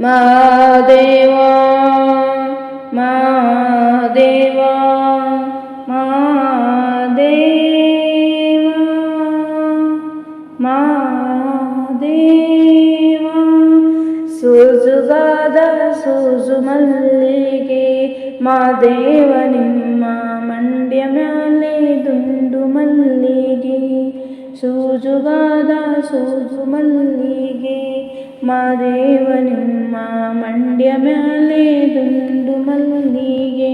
ಮಾದೇವ ಮಾದೇವ ಮಾದೇವ ಮಾದೇವ ಸೋಜುಗಾದ ಸೋಜು ಮಲ್ಲಿಗೆ ಮಾದೇವ ನಿಮ್ಮ ಮಂಡ್ಯ ಮ್ಯಾಲೆ ದುಂಡು ಮಲ್ಲಿಗೆ ಸೋಜುಗಾದ ಸೋಜು ಮಲ್ಲಿಗೆ ಮಾದೇವ ನಿಮ್ಮ ಮಂಡ್ಯ ಮ್ಯಾಲೆ ದುಂಡು ಮಲ್ಲಿಗೆ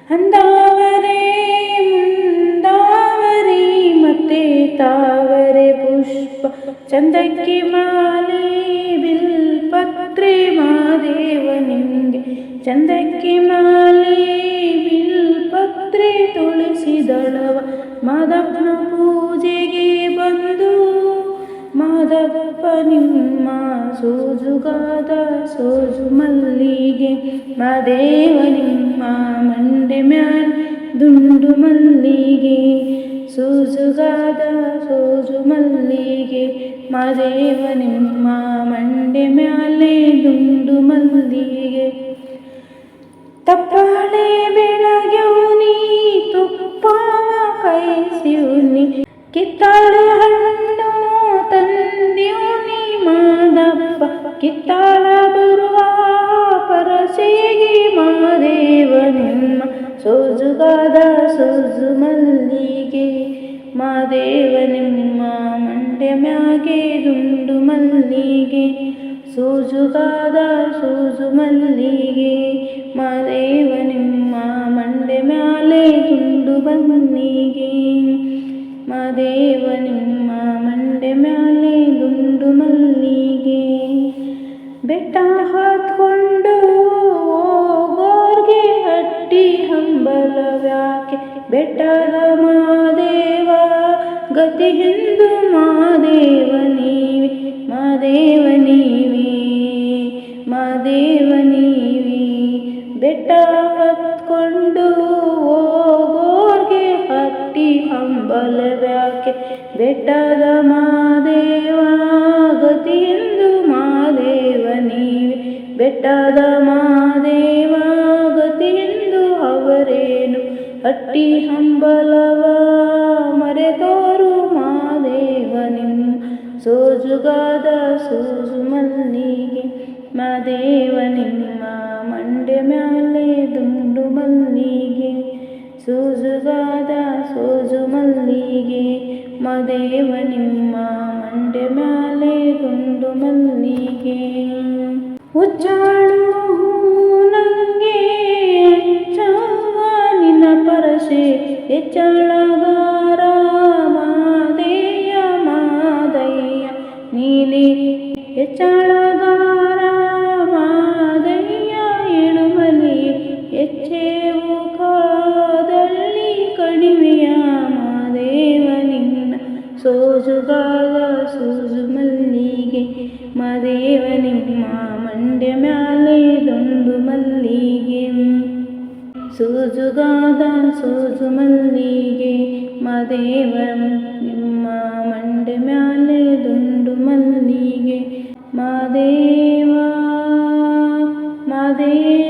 ಅಂದಾವರೆ ಮುಂದಾವರಿ ಮತ್ತೆ ತಾವರೆ ಪುಷ್ಪ ಚಂದಕ್ಕೆ ಮಾಲೆ ಬಿಲ್ಪತ್ರೆ ಮಾದೇವ ನಿಂಗೆ ಚಂದಕ್ಕೆ ಮಾಲೆ ಬಿಲ್ಪತ್ರೆ ತುಳಸಿ ದಳವ ಮಾದಪ್ಪನ ಪೂಜೆಗೆ ಬಂದು ಮಾದಪ್ಪ ನಿಮ್ಮ ಸೋಜುಗಾದ ಸೋಜು ಮಲ್ಲಿಗೆ ಮಾದೇವ ನಿಮ್ಮ ಮಂಡೆ ಮ್ಯಾಲ್ ದುಂಡು ಮಲ್ಲಿಗೆ ಸೋಜುಗಾದ ಸೋಜು ಮಲ್ಲಿಗೆ ಮಾದೇವ ನಿಮ್ಮ ಮಂಡೆ ಮ್ಯಾಲೆ ದುಂಡು ಮಲ್ಲಿಗೆ ತಪ್ಪಾಳೆ ಬೆಳಗ್ಯವನಿ ತುಪ್ಪಾವ ಕೈಸಿಯುನಿ ಕಿತ್ತಾಳೆ ಹಣ್ಣು ತಂದಿಯುನಿ ಮಾದಪ್ಪ ಕಿತ್ತಾಳ ಬರುವ ಪರಸೆಗೆ ಮಾದೇವ ನಿಮ್ಮ ಸೋಜುಗಾದ ಸೋಜು ಮಲ್ಲಿಗೆ ಮಾದೇವ ನಿಮ್ಮ ಮಂಡ್ಯ ಮ್ಯಾಗೆ ದುಂಡು ಮಲ್ಲಿಗೆ ಸೋಜುಗಾದ ಸೋಜು ಮಲ್ಲಿಗೆ ಮಾದೇವ ನಿಮ್ಮ ಮಂಡ್ಯ ಮ್ಯಾಲೆ ದುಂಡು ಮಲ್ಲಿಗೆ ಮಾದೇವ ನಿಮ್ಮ ಮಂಡ್ಯ ಮ್ಯಾಲೆ ದುಂಡು ಮಲ್ಲಿಗೆ ಬೆಟ್ಟ ಹತ್ಕೊಂಡು ಹೋಗೋರ್ಗೆ ಹಟ್ಟಿ ಹಂಬಲವ್ಯಾಕೆ ಬೆಟ್ಟದ ಮಾದೇವ ಗತಿ ಹಿಂದು ಮಾದೇವ ನೀವೆ ಮಾದೇವ ನೀವೇ ಮಾದೇವ ನೀವೇ ಬೆಟ್ಟ ಹತ್ಕೊಂಡು ಹೋಗೋರ್ಗೆ ಹಟ್ಟಿ ಹಂಬಲವ್ಯಾಕೆ ಬೆಟ್ಟದ ಮಾದೇವ ಗತಿ ಹಿಂದು ಮಾದೇವ ನೀವೆ ಬೆಟ್ಟದ ಮಾದೇವ ಗತಿ ಎಂದು ಅವರೇನು ಹಟ್ಟಿ ಹಂಬಲವ ಮರೆತೋರು ಮಾದೇವ ನಿಮ್ಮ ಸೋಜುಗಾದ ಸೋಜು ಮಲ್ಲಿಗೆ ಮಾದೇವ ನಿಮ್ಮ ಮಂಡ್ಯ ಮ್ಯಾಲೆ ದುಂಡು ಮಲ್ಲಿಗೆ ಸೋಜುಗಾದ ಸೋಜು ಮಲ್ಲಿಗೆ ಮಾದೇವ ನಿಮ್ಮ ಮಂಡ್ಯ ಮ್ಯಾಲೆ ದುಂಡು ಮಲ್ಲಿಗೆ ಉಚ್ಚಾಳು ನಂಗೆ ಹೆಚ್ಚವ ನಿನ್ನ ಪರಸೆ ಹೆಚ್ಚಳಗಾರ ಮಾದೇಯ ಮಾದಯ್ಯ ನೀಲಿ ಹೆಚ್ಚಳಗಾರ ಮಾದಯ್ಯ ಇಳುಮಲಿ ಹೆಚ್ಚೇವು ಕಾದಲ್ಲಿ ಕಡಿಮೆಯ ಮಾದೇವ ನಿನ್ನ ಸೋಜುಗಾದ ಸೋಜು ಮಲ್ಲಿಗೆ ಮಾದೇವ ನಿಮ್ಮ ಮಂಡ್ಯ ಮ್ಯಾಲೆ ದುಂಡು ಮಲ್ಲಿಗೆ ಸೋಜುಗಾದ ಸೋಜು ಮಲ್ಲಿಗೆ ಮಾದೇವ ನಿಮ್ಮ ಮಂಡ್ಯ ಮ್ಯಾಲೆ ದುಂಡು ಮಲ್ಲಿಗೆ ಮಾದೇವ ಮಾದೇವ